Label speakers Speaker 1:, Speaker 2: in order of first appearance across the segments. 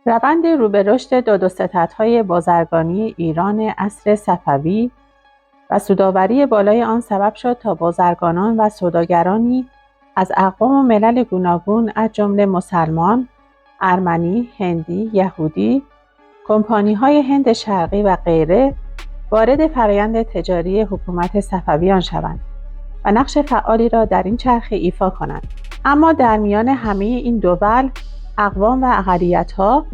Speaker 1: روند رو به رشد دو ستدهای بازرگانی ایران عصر صفوی و سودآوری بالای آن سبب شد تا بازرگانان و سوداگرانی از اقوام و ملل گوناگون از جمله مسلمان، ارمنی، هندی، یهودی، کمپانی‌های هند شرقی و غیره وارد فرآیند تجاری حکومت صفویان شوند و نقش فعالی را در این چرخه ایفا کنند. اما در میان همه این دول، اقوام و اقلیت‌ها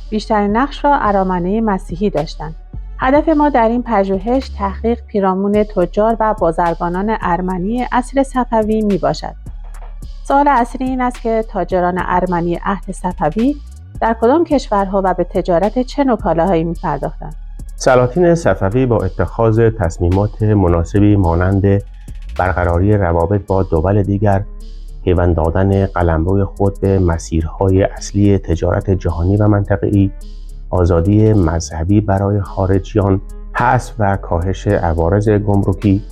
Speaker 1: بیشترین نقش را ارامنه مسیحی داشتند. هدف ما در این پژوهش تحقیق پیرامون تجار و بازرگانان ارمنی عصر صفوی می باشد. سوال اصلی این است که تاجران ارمنی عهد صفوی در کدام کشورها و به تجارت چه نوع کالاهایی می پرداختند؟
Speaker 2: سلاطین صفوی با اتخاذ تصمیمات مناسبی مانند برقراری روابط با دول دیگر، پیوند دادن قلمرو خود به مسیرهای اصلی تجارت جهانی و منطقه‌ای، آزادی مذهبی برای خارجیان، حذف و کاهش عوارض گمرکی،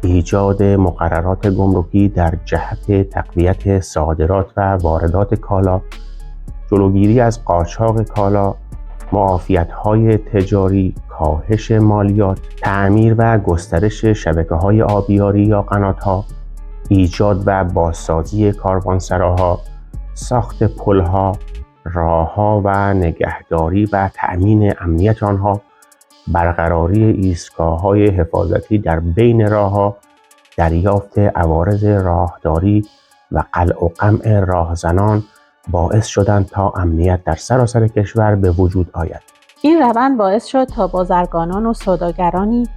Speaker 2: ایجاد مقررات گمرکی در جهت تقویت صادرات و واردات کالا، جلوگیری از قاچاق کالا، معافیت‌های تجاری، کاهش مالیات، تعمیر و گسترش شبکه‌های آبیاری یا قنات‌ها، ایجاد و بازسازی کاروانسراها، ساخت پل‌ها، راه‌ها و نگهداری و تأمین امنیت آنها، برقراری ایستگاه‌های حفاظتی در بین راه‌ها، دریافت عوارض راهداری و قلع و قمع راهزنان باعث شدند تا امنیت در سراسر کشور به وجود آید.
Speaker 1: این روند باعث شد تا بازرگانان و سوداگرانی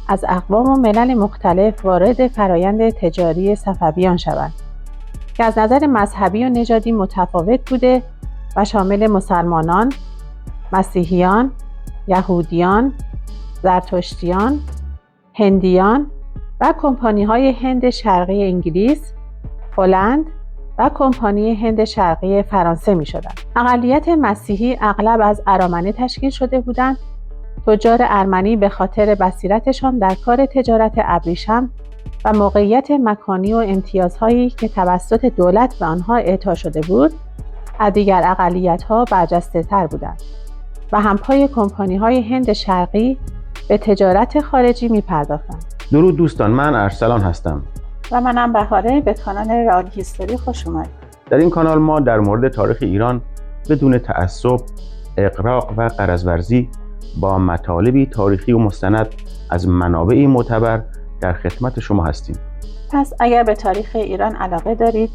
Speaker 1: از اقوام و ملل مختلف وارد فرآیند تجاری صفویان شوند که از نظر مذهبی و نژادی متفاوت بوده و شامل مسلمانان، مسیحیان، یهودیان، زرتشتیان، هندیان و کمپانی‌های هند شرقی انگلیس، هلند و کمپانی هند شرقی فرانسه می‌شدند. اقلیت مسیحی اغلب از ارامنه تشکیل شده بودند. تجار ارمنی به خاطر بصیرتشان در کار تجارت ابریشم و موقعیت مکانی و امتیازهایی که توسط دولت به آنها اعطا شده بود، از دیگر اقلیت‌ها برجسته‌تر بودند و همپای کمپانی‌های هند شرقی به تجارت خارجی می‌پرداختند.
Speaker 2: درود دوستان، من ارسلان هستم
Speaker 1: و منم بهاره. به کانال رئال هیستوری خوش اومدید.
Speaker 2: در این کانال ما در مورد تاریخ ایران بدون تعصب، اغراق و غرض‌ورزی با مطالبی تاریخی و مستند از منابعی معتبر در خدمت شما هستیم.
Speaker 1: پس اگر به تاریخ ایران علاقه دارید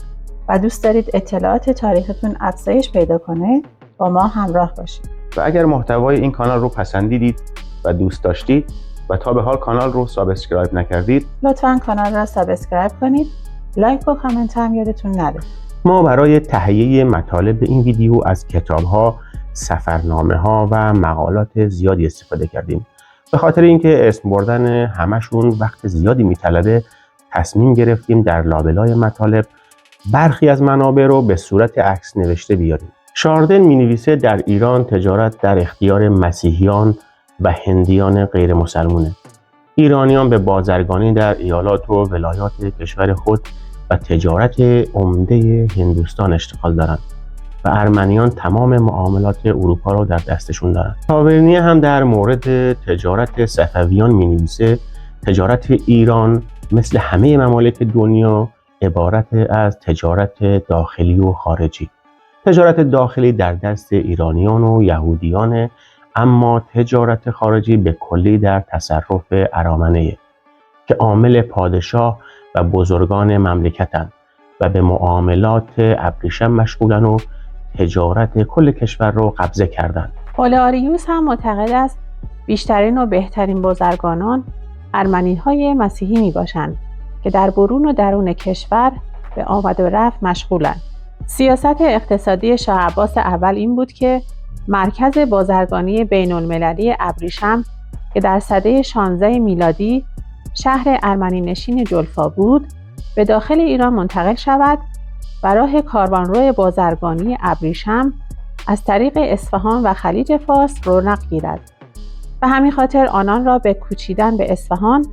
Speaker 1: و دوست دارید اطلاعات تاریختون افزایش پیدا کنه، با ما همراه باشید.
Speaker 2: و اگر محتوای این کانال رو پسندیدید و دوست داشتید و تا به حال کانال رو سابسکرایب نکردید،
Speaker 1: لطفاً کانال را سابسکرایب کنید. لایک و کامنت هم یادتون نره.
Speaker 2: ما برای تهیه مطالب این ویدیو از کتاب‌ها، سفرنامه‌ها و مقالات زیادی استفاده کردیم. به خاطر اینکه اسم بردن همشون وقت زیادی میطلبه، تصمیم گرفتیم در لابلای مطالب برخی از منابع رو به صورت عکس نوشته بیاریم. شاردن می‌نویسه در ایران تجارت در اختیار مسیحیان و هندیان غیر مسلمونه. ایرانیان به بازرگانی در ایالات و ولایات کشور خود و تجارت عمده هندوستان اشتغال دارند و ارمنیان تمام معاملات اروپا را در دستشون دارند. تاورنیه هم در مورد تجارت صفویان می‌نویسه تجارت ایران مثل همه ممالک دنیا عبارت از تجارت داخلی و خارجی. تجارت داخلی در دست ایرانیان و یهودیان، اما تجارت خارجی به کلی در تصرف ارامنه که عامل پادشاه و بزرگان مملکتند و به معاملات ابریشم مشغولن و تجارت کل کشور رو قبضه کردند.
Speaker 1: اولئاریوس هم معتقد است بیشترین و بهترین بازرگانان ارمنی‌های مسیحی میباشند که در برون و درون کشور به آمد و رفت مشغولند. سیاست اقتصادی شاه عباس اول این بود که مرکز بازرگانی بین‌المللی ابریشم که در سده 16 میلادی شهر ارمنی نشین جلفا بود، به داخل ایران منتقل شود و راه کاروانرو بازرگانی ابریشم از طریق اصفهان و خلیج فارس رونق گیرد و همین خاطر آنان را به کوچیدن به اصفهان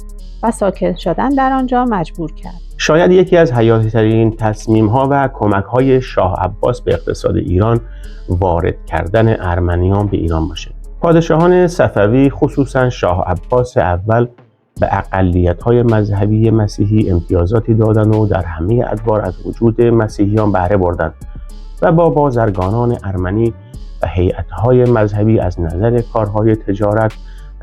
Speaker 1: و ساکن شدن در آنجا مجبور کرد.
Speaker 2: شاید یکی از حیاتی‌ترین تصمیم‌ها و کمک‌های شاه عباس به اقتصاد ایران وارد کردن ارمنیان به ایران باشه. پادشاهان صفوی خصوصا شاه عباس اول به اقلیت‌های مذهبی مسیحی امتیازاتی دادند و در همه ادوار از وجود مسیحیان بهره بردند و با بازرگانان ارمنی و هیئت‌های مذهبی از نظر کارهای تجارت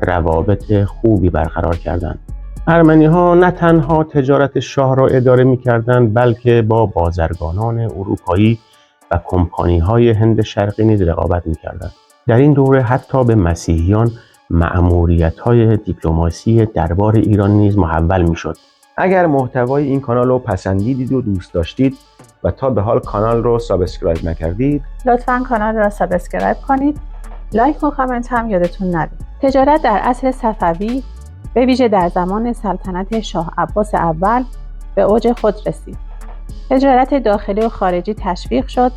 Speaker 2: روابط خوبی برقرار کردند. ارمنی‌ها نه تنها تجارت شاه را اداره می‌کردند بلکه با بازرگانان اروپایی و کمپانی‌های هند شرقی نیز رقابت می‌کردند. در این دوره حتی به مسیحیان مأموریت‌های دیپلماسی دربار ایران نیز محول می‌شد. اگر محتوای این کانال رو پسندیدید و دوست داشتید و تا به حال کانال رو سابسکرایب نکردید،
Speaker 1: لطفاً کانال را سابسکرایب کنید. لایک و کامنت هم یادتون نره. تجارت در عصر صفوی به ویژه در زمان سلطنت شاه عباس اول به اوج خود رسید. تجارت داخلی و خارجی تشویق شد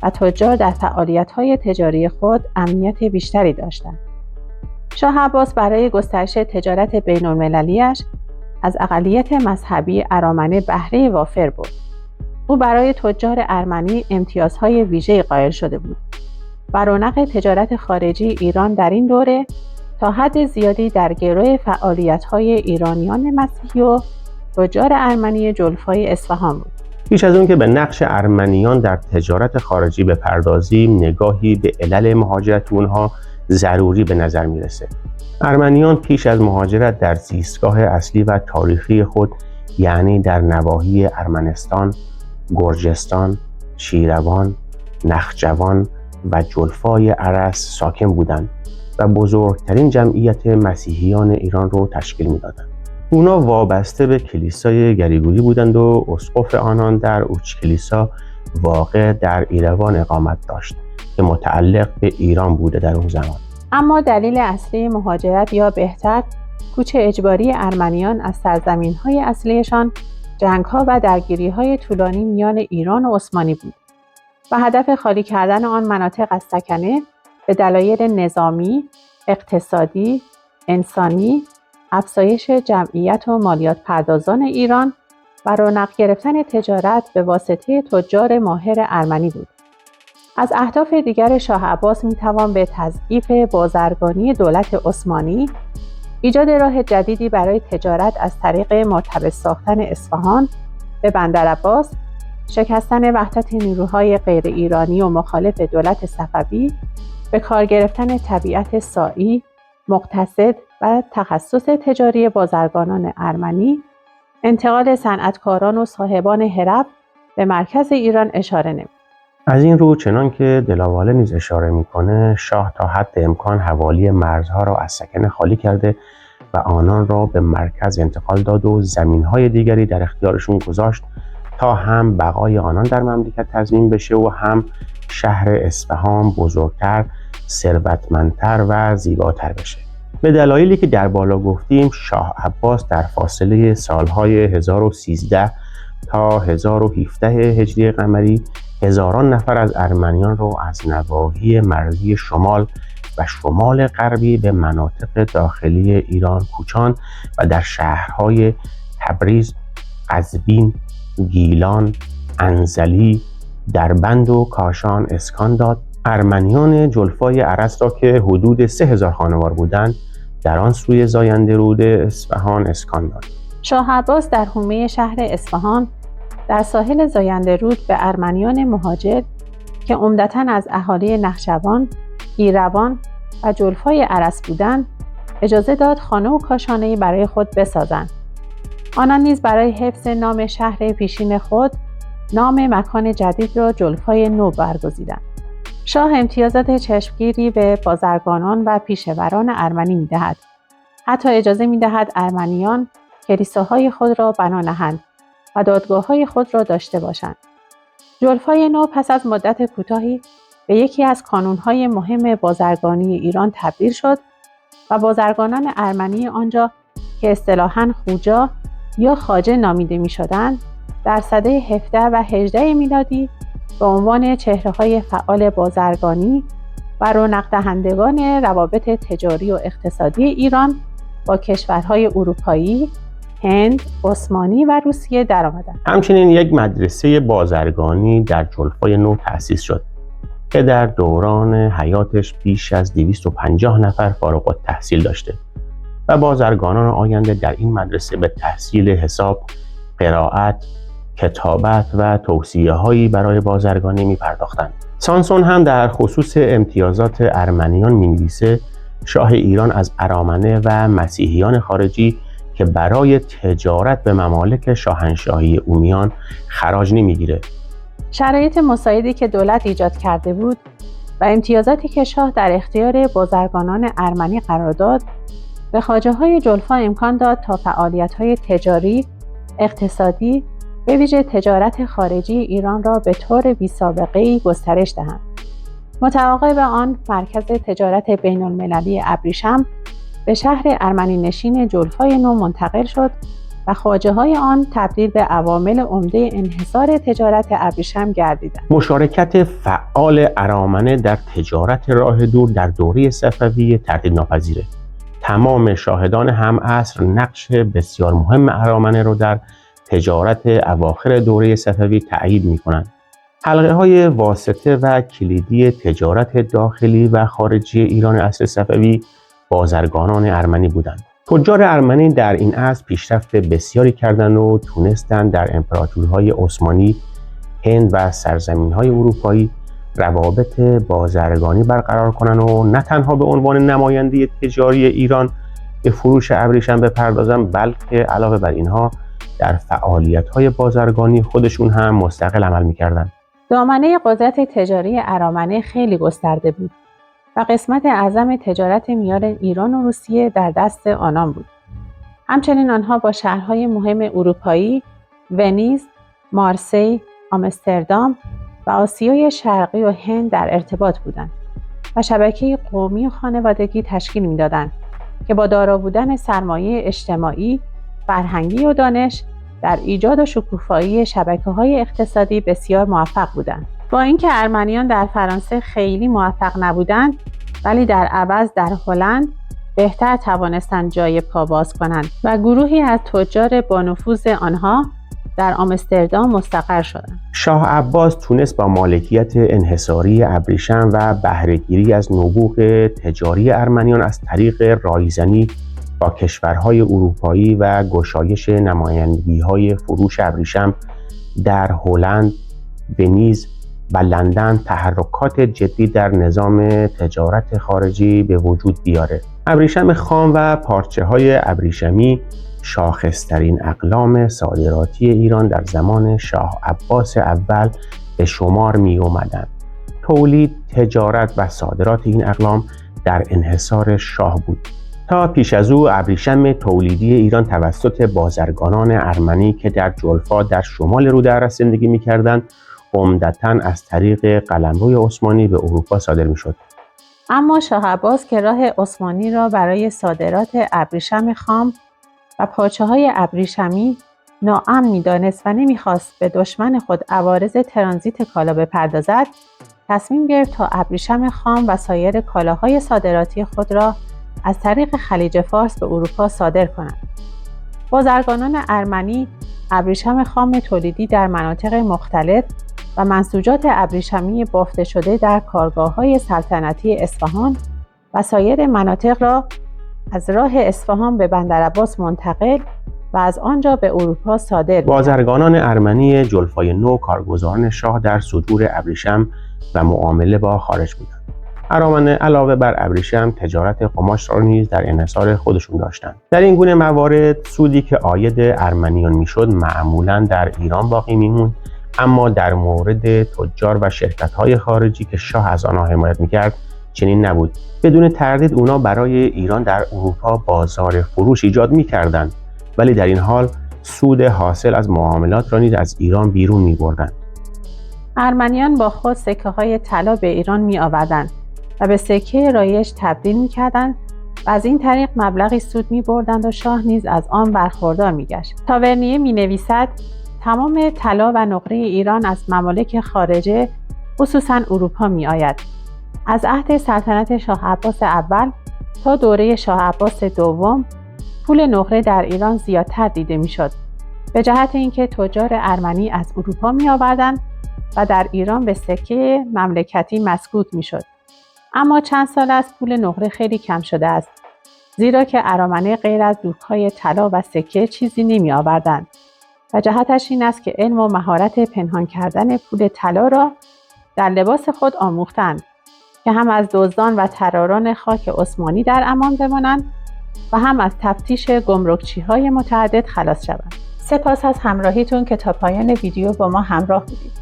Speaker 1: و تجار در فعالیت‌های تجاری خود امنیت بیشتری داشتند. شاه عباس برای گسترش تجارت بین‌المللی‌اش از اقلیت مذهبی ارامنه بهره وافر برد. او برای تجار ارمنی امتیازهای ویژه‌ای قائل شده بود و رونق تجارت خارجی ایران در این دوره تا حد زیادی در گرو فعالیت‌های ایرانیان مسیحی و تجار ارمنی جلفای اصفهان بود.
Speaker 2: پیش از اون که به نقش ارمنیان در تجارت خارجی بپردازیم، نگاهی به علل مهاجرت اونها ضروری به نظر میرسه. ارمنیان پیش از مهاجرت در زیستگاه اصلی و تاریخی خود، یعنی در نواحی ارمنستان، گرجستان، شیروان، نخجوان و جلفای ارس ساکن بودند و بزرگترین جمعیت مسیحیان ایران رو تشکیل میدادند. اونا وابسته به کلیسای گریگوری بودند و اسقف آنان در اوچ کلیسا واقع در ایروان اقامت داشت که متعلق به ایران بوده در اون زمان.
Speaker 1: اما دلیل اصلی مهاجرت یا بهتر کوچ اجباری ارمنیان از سرزمین‌های اصلیشان جنگ‌ها و درگیری‌های طولانی میان ایران و عثمانی بود و هدف خالی کردن آن مناطق از سکنه به دلایل نظامی، اقتصادی، انسانی، افزایش جمعیت و مالیات پردازان ایران و رونق گرفتن تجارت به واسطه تجار ماهر ارمنی بود. از اهداف دیگر شاه عباس میتوان به تضعیف بازرگانی دولت عثمانی، ایجاد راه جدیدی برای تجارت از طریق مرتبط ساختن اصفهان به بندرعباس، شکستن وحدت نیروهای غیر ایرانی و مخالف دولت صفوی، به کار گرفتن طبیعت سائی، مقتصد و تخصص تجاری بازرگانان ارمنی، انتقال صنعتکاران و صاحبان حرف به مرکز ایران اشاره نمود.
Speaker 2: از این رو چنان که دلاواله نیز اشاره میکنه، شاه تا حد امکان حوالی مرزها را از سکنه خالی کرده و آنان را به مرکز انتقال داد و زمینهای دیگری در اختیارشون گذاشت تا هم بقای آنان در مملکت تضمین بشه و هم شهر اصفهان بزرگتر، ثروتمندتر و زیباتر بشه. به دلایلی که در بالا گفتیم، شاه عباس در فاصله سالهای 1013 تا 1017 هجری قمری هزاران نفر از ارمنیان را از نواحی مرزی شمال و شمال غربی به مناطق داخلی ایران کوچاند و در شهرهای تبریز، قزوین، گیلان، انزلی، دربند و کاشان اسکان داد. ارمنیان جلفای ارس را که حدود 3000 خانوار بودند در آن سوی زاینده رود اصفهان اسکان داد.
Speaker 1: شاه عباس در حومه شهر اصفهان در ساحل زاینده رود به ارمنیان مهاجر که عمدتاً از اهالی نخجوان، ایروان و جلفای ارس بودند اجازه داد خانه و کاشانه‌ای برای خود بسازند. آنان نیز برای حفظ نام شهر پیشین خود نام مکان جدید را جلفای نو برگزیدند. شاه امتیازات چشمگیری به بازرگانان و پیشوران ارمنی می‌دهد. حتی اجازه می‌دهد ارمنیان کلیساهای خود را بنا نهند و دادگاه‌های خود را داشته باشند. جلفای نو پس از مدت کوتاهی به یکی از کانون‌های مهم بازرگانی ایران تبدیل شد و بازرگانان ارمنی آنجا که اصطلاحاً خوجا یا خواجه نامیده می‌شدند، در سده 17 و 18 میلادی به عنوان چهره‌های فعال بازرگانی و رونق دهندگان روابط تجاری و اقتصادی ایران با کشورهای اروپایی، هند، عثمانی و روسیه درآمدند.
Speaker 2: همچنین یک مدرسه بازرگانی در جلفای نو تأسیس شد که در دوران حیاتش بیش از 250 نفر فارغ التحصیل داشته و بازرگانان آینده در این مدرسه به تحصیل حساب، قرائت، کتابت و توصیه‌هایی برای بازرگانی می‌پرداختند. سانسون هم در خصوص امتیازات ارمنیان می‌نویسه شاه ایران از ارامنه و مسیحیان خارجی که برای تجارت به ممالک شاهنشاهی اومیان خراج نمی‌گیره.
Speaker 1: شرایط مساعدی که دولت ایجاد کرده بود و امتیازاتی که شاه در اختیار بازرگانان ارمنی قرار داد، به خواجه‌های جلفا امکان داد تا فعالیت‌های تجاری، اقتصادی، به ویژه تجارت خارجی ایران را به طور بی‌سابقه‌ای گسترش دهند. متعاقب آن، مرکز تجارت بین‌المللی ابریشم به شهر ارمنی نشین جلفای نو منتقل شد و خواجه‌های آن تبدیل به عوامل عمده انحصار تجارت ابریشم گردیدند.
Speaker 2: مشارکت فعال ارامنه در تجارت راه دور در دوره صفوی تردید ناپذیره. تمام شاهدان همعصر نقش بسیار مهم ارامنه را در تجارت اواخر دوره صفوی تأیید می‌کنند. حلقه‌های واسطه و کلیدی تجارت داخلی و خارجی ایران عصر صفوی بازرگانان ارمنی بودند. تجار ارمنی در این عصر پیشرفت بسیاری کردند و تونستند در امپراتوری‌های عثمانی، هند و سرزمین‌های اروپایی روابط بازرگانی برقرار کنند و نه تنها به عنوان نماینده تجاری ایران به فروش ابریشم بپردازند، بلکه علاوه بر اینها در فعالیت‌های بازرگانی خودشون هم مستقل عمل می‌کردند.
Speaker 1: دامنه قدرت تجاری ارامنه خیلی گسترده بود و قسمت اعظم تجارت میان ایران و روسیه در دست آنان بود. همچنین آنها با شهرهای مهم اروپایی، ونیز، مارسی، آمستردام و آسیای شرقی و هند در ارتباط بودند و شبکه قومی و خانوادگی تشکیل می‌دادند که با دارا بودن سرمایه اجتماعی، فرهنگی و دانش در ایجاد و شکوفایی شبکه‌های اقتصادی بسیار موفق بودند. با اینکه ارمنیان در فرانسه خیلی موفق نبودند، ولی در عوض در هلند بهتر توانستند جای پا باز کنند و گروهی از تجار با نفوذ آنها در آمستردام مستقر شدند.
Speaker 2: شاه عباس تونست با مالکیت انحصاری ابریشم و بهره‌گیری از نبوغ تجاری ارمنیان از طریق رایزنی با کشورهای اروپایی و گشایش نمایندگی‌های فروش ابریشم در هلند، ونیز و لندن تحرکات جدی در نظام تجارت خارجی به وجود بیاره. ابریشم خام و پارچه‌های ابریشمی شاخص‌ترین اقلام صادراتی ایران در زمان شاه عباس اول به شمار می اومدند. تولید، تجارت و صادرات این اقلام در انحصار شاه بود. تا پیش از او ابریشم تولیدی ایران توسط بازرگانان ارمنی که در جلفا در شمال رودرس زندگی می‌کردند، عمدتاً از طریق قلمروی عثمانی به اروپا صادر می‌شد.
Speaker 1: اما شاه عباس که راه عثمانی را برای صادرات ابریشم خام و پارچه‌های ابریشمی ناامن می‌دانست و نمی‌خواست به دشمن خود عوارض ترانزیت کالا بپردازد، تصمیم گرفت تا ابریشم خام و سایر کالاهای صادراتی خود را از طریق خلیج فارس به اروپا صادر کنند. بازرگانان ارمنی ابریشم خام تولیدی در مناطق مختلف و منسوجات ابریشمی بافته شده در کارگاه‌های سلطنتی اصفهان و سایر مناطق را از راه اصفهان به بندرعباس منتقل و از آنجا به اروپا صادر می‌کرد.
Speaker 2: بازرگانان ارمنی جلفای نو کارگزاران شاه در صدور ابریشم و معامله با خارج بودند. ارامنه علاوه بر ابریشم تجارت قماش را نیز در انحصار خودشون داشتند. در این گونه موارد سودی که عاید ارمنیان میشد معمولاً در ایران باقی میموند، اما در مورد تجار و شرکت‌های خارجی که شاه از آنها حمایت میکرد چنین نبود. بدون تردید اونا برای ایران در اروپا بازار فروش ایجاد میکردند، ولی در این حال سود حاصل از معاملات را نیز از ایران بیرون میبردند.
Speaker 1: ارمنیان با خود سکه‌های طلا به ایران می‌آوردند و به سکه رایج تبدیل می‌کردند و از این طریق مبلغی سود می‌بردند و شاه نیز از آن برخوردار می‌گشت. تاورنیه می‌نویسد تمام طلا و نقره ایران از ممالک خارجه، خصوصاً اروپا می‌آید. از عهد سلطنت شاه عباس اول تا دوره شاه عباس دوم، پول نقره در ایران زیادتر دیده میشد، به جهت اینکه تجار ارمنی از اروپا می آوردند و در ایران به سکه مملکتی مسکوت میشد. اما چند سال است پول نقره خیلی کم شده است، زیرا که ارامنه غیر از دوک‌های طلا و سکه چیزی نمی آوردند و جهتش این است که علم و مهارت پنهان کردن پول طلا را در لباس خود آموختند که هم از دزدان و طراران خاک عثمانی در امان بمانند و هم از تفتیش گمرکچی‌های متعدد خلاص شوند. سپاس از همراهیتون که تا پایان ویدیو با ما همراه بودید.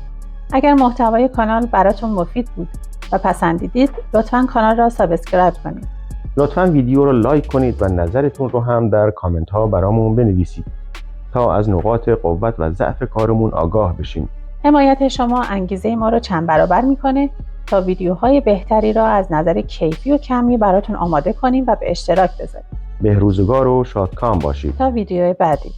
Speaker 1: اگر محتوای کانال براتون مفید بود و پسندیدید، لطفاً کانال را سابسکرایب کنید.
Speaker 2: لطفاً ویدیو رو لایک کنید و نظرتون رو هم در کامنت ها برامون بنویسید تا از نقاط قوت و ضعف کارمون آگاه بشیم.
Speaker 1: حمایت شما انگیزه ما رو چند برابر میکنه تا ویدیوهای بهتری را از نظر کیفی و کمی براتون آماده کنیم و به اشتراک بذاریم.
Speaker 2: بهروزگار و شادکام باشید.
Speaker 1: تا ویدیوهای بعدی.